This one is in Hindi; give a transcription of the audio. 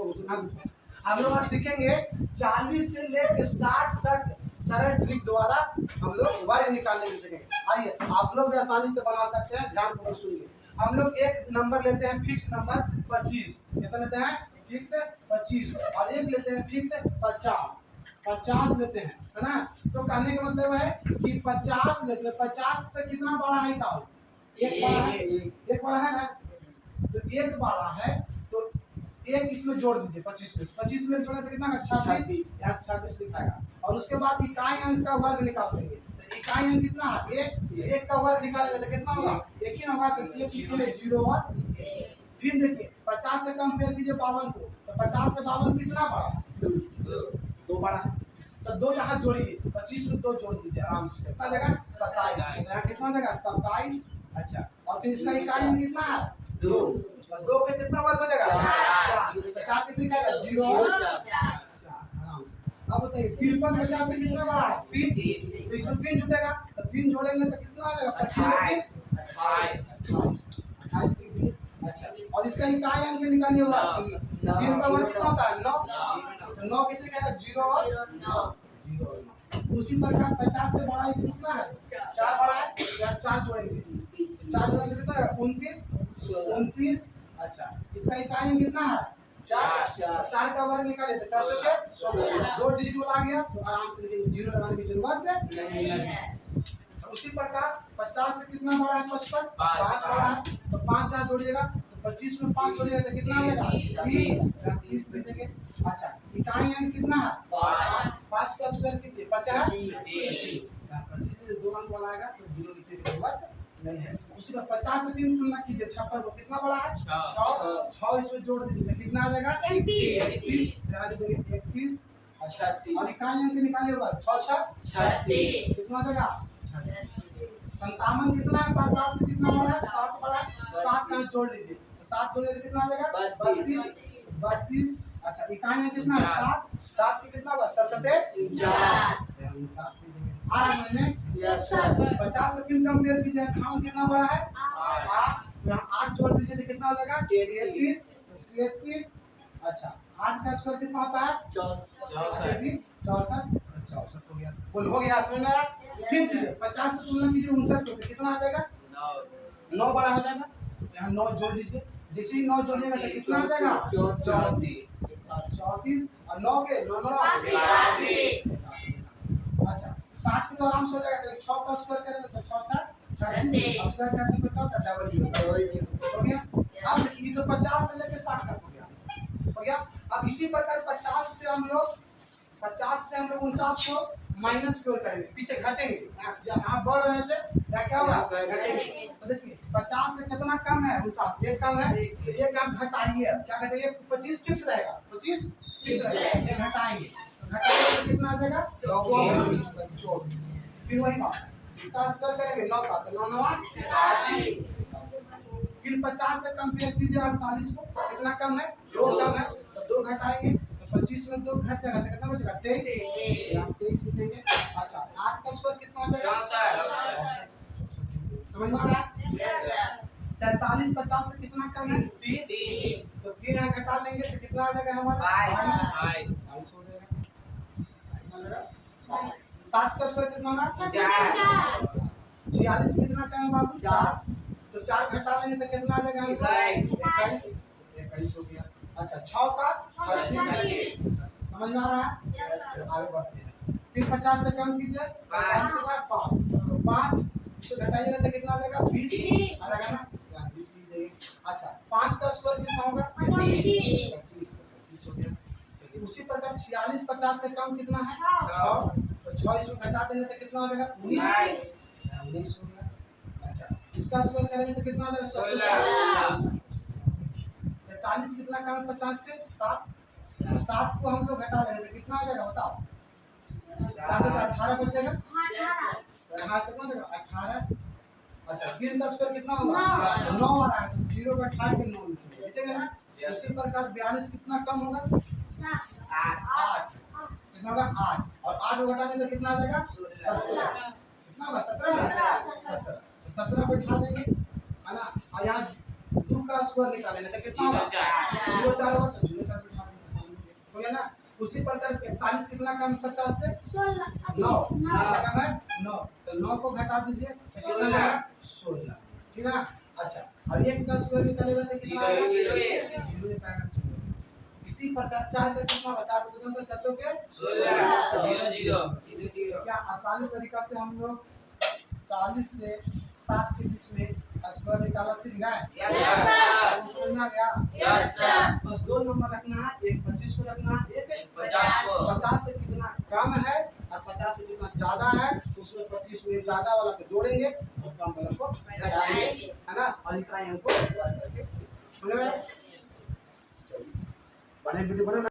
हम लोग आज सीखेंगे 40 से लेकर 60 तक सरल ट्रिक द्वारा हम लोग वर्ग निकालने में सीखेंगे। आइए आप लोग भी आसानी से बना सकते हैं, ध्यान पूर्वक सुनिए। हम लोग एक नंबर लेते हैं फिक्स नंबर 25, कितना लेते हैं फिक्स 25, और एक लेते हैं फिक्स 50 लेते हैं, है ना। तो कहने का मतलब है कि 50 लेते हैं, 50 से कितना बड़ा है का एक बड़ा है, एक बड़ा है ना, तो एक बड़ा है तो एक इसमें जोड़ दीजिए 25 में जोड़े तो कितना 26, यहाँ 26 लिखाएगा। और उसके बाद इकाई अंक का वर्ग निकाल देंगे, तो इकाई अंक कितना है एक का वर्ग निकालेंगे तो कितना होगा एक ही होगा, तो एक लिखेंगे 0 और 1। फिर देखिए 50 से कंपेयर कीजिए 52 को, तो 50 से 52 कितना बड़ा, 2 बड़ा, तो 2 यहाँ जोड़िए, 25 में 2 जोड़ दीजिए आराम से, कितना देगा 27, यहाँ कितना देगा 27। अच्छा, और फिर इसका इकाई अंक कितना है 2, 2 के कितना वर्ग हो जाएगा 4, 4 किस लिखाएगा 0 और 4 आराम से। अब बताइए 53 50 से कितना बड़ा है 3, तो इसमें 3 जुटेगा, तो 3 जोड़ेंगे तो कितना आ जाएगा 25 28। अच्छा, और इसका इकाई अंक निकालिए होगा 3 का वर्ग कितना होता है 9, तो 9 किस लिखाएगा 0 और 9। उसी प्रकार 50 से बड़ा इसमें कितना है 4 बड़ा है, या 4 जोड़ेंगे, 4 जोड़ेंगे कितना है 29। अच्छा, इसका इकाई अंक कितना है 4 का वर्ग निकाले तो 4 चौके 16, 2 डिजिट वाला आ गया, तो आराम से लिखेंगे, 0 लगाने की जरूरत नहीं है। उसी प्रकार 50 से कितना बड़ा है 55, 5 बड़ा है, तो 5 यहाँ जोड़िएगा, तो 25 में 5 जोड़िएगा तो कितना आ जाएगा 30 लिखेंगे। अच्छा, इकाई अंक कितना है 5 का स्क्वायर कीजिए 25, 2 अंक वाला आएगा तो 0 लिखने की जरूरत नहीं है। उसी का 50 से 3 तुलना कीजिए 56 को, कितना बड़ा है 6 इसमें जोड़ दीजिए तो कितना आ जाएगा 31, यहाँ लिखेंगे 31। अच्छा, और इकाई अंक निकालिए होगा 6 36, कितना आ जाएगा 57। कितना है 50 से कितना बड़ा है 7 बड़ा है, 7 यहाँ जोड़ लीजिए, 7 जोड़िए तो कितना आ जाएगा 32। अच्छा, इकाई अंक कितना है 7 के कितना हुआ 7 आ रहा है में 50 से कितना कंपेयर कीजिए, खाम कितना बड़ा है 8, यहाँ 8 जोड़ दीजिए तो कितना हो जाएगा 33। अच्छा, 8 का स्क्वायर कितना होता है 64 हो गया, बोल हो गया समझ में आया। फिर कीजिए 50 से तुलना कीजिए 59 को, कितना आ जाएगा 9 बड़ा हो जाएगा, यहाँ 9 जोड़ दीजिए, जैसे ही 9 जोड़िएगा तो कितना आ जाएगा 34, और 9 के 9 82। अच्छा, 60 के तो आराम से हो जाएगा, 6 का स्क्वायर करेंगे तो 6 36, स्क्वायर करने पे क्या होता है डबल हो गया। अब ये तो 50 से लेकर 60 तक हो गया। अब इसी प्रकार 50 से हम लोग 49 को माइनस की ओर करेंगे, पीछे घटेंगे, यहाँ बढ़ रहे थे क्या होगा घटेंगे। तो देखिए 50 से कितना कम है 49, एक कम है, तो एक आप घटाइए, क्या घटाइए 25 फिक्स रहेगा, 25 फिक्स रहेगा, एक घटाएंगे, घटाएंगे तो कितना आ जाएगा 24। फिर वही बात इसका स्क्वायर करेंगे 9 का, तो 9 9 88। फिर 50 से कंपेयर कीजिए 48 को, कितना कम है 2 कम है, तो 2 घटाएंगे, 25 में 2 घट जाएगा तो कितना बचेगा 23, यहाँ 23 लिखेंगे। अच्छा, 8 का स्क्वायर कितना हो जाएगा समझ में आ रहा है 47 50 से कितना कम है 3, तो 3 यहाँ घटा लेंगे तो कितना आ जाएगा हमारा 22 हो जाएगा। 7 का स्क्वायर कितना होगा 46 कितना कम है बाबू 4, तो 4 घटा लेंगे तो कितना आ जाएगा 21 हो गया। अच्छा, 6 का 36, समझ में आ रहा है आगे बढ़ते हैं। फिर 50 से कम कीजिए 5 के बाद 5, तो 5 से घटाइएगा तो कितना आ जाएगा 20 आ जाएगा ना 20 लीजिए। अच्छा, 5 का स्क्वायर कितना होगा 25 हो गया। चलिए उसी प्रकार 46 50 से कम कितना है 6, तो 6 इसमें घटा देंगे तो कितना हो जाएगा 19 हो गया। अच्छा, इसका स्क्वायर करेंगे तो कितना हो जाएगा 43 कितना कम है 50 से 7, तो 7 को हम लोग घटा लेंगे तो कितना आ जाएगा बताओ 7 का 18 बचेगा, यहाँ कितना हो जाएगा 18। अच्छा, 3 का स्क्वायर कितना होगा 9 आ रहा है, तो 0 का 18 के 9 लिखेंगे ना। उसी प्रकार 42 कितना कम होगा 8, कितना होगा 8, और 8 को घटा देंगे तो कितना आ जाएगा 17, कितना होगा 17, तो 17 को उठा देंगे है ना, और यहाँ 2 का स्क्वायर निकालेंगे तो कितना होगा 0 4 होगा, तो 0 4 बिठा देंगे। 41 कितना कम 50 से 9 कम है 9, तो 9 को घटा दीजिए तो कितना आएगा 16, ठीक है। अच्छा अब एक का स्क्वायर निकालेगा तो कितना आएगा 0 आएगा। इसी प्रकार 4 का कितना बचा तो चतुर्थ के 16 क्या आसानी तरीका से हम लोग 40 से 60 के बीच में स्क्वायर निकाला सीख गए? समझ में गया? बस 2 नंबर रखना है, एक 25 को रखना है, एक 50 से कितना कम है और 50 से कितना ज्यादा है उसमें 25 में ज्यादा वाला को जोड़ेंगे और कम वाला को घटाएंगे, है ना, और इकाई हमको वर्ग करके बने वीडियो बना।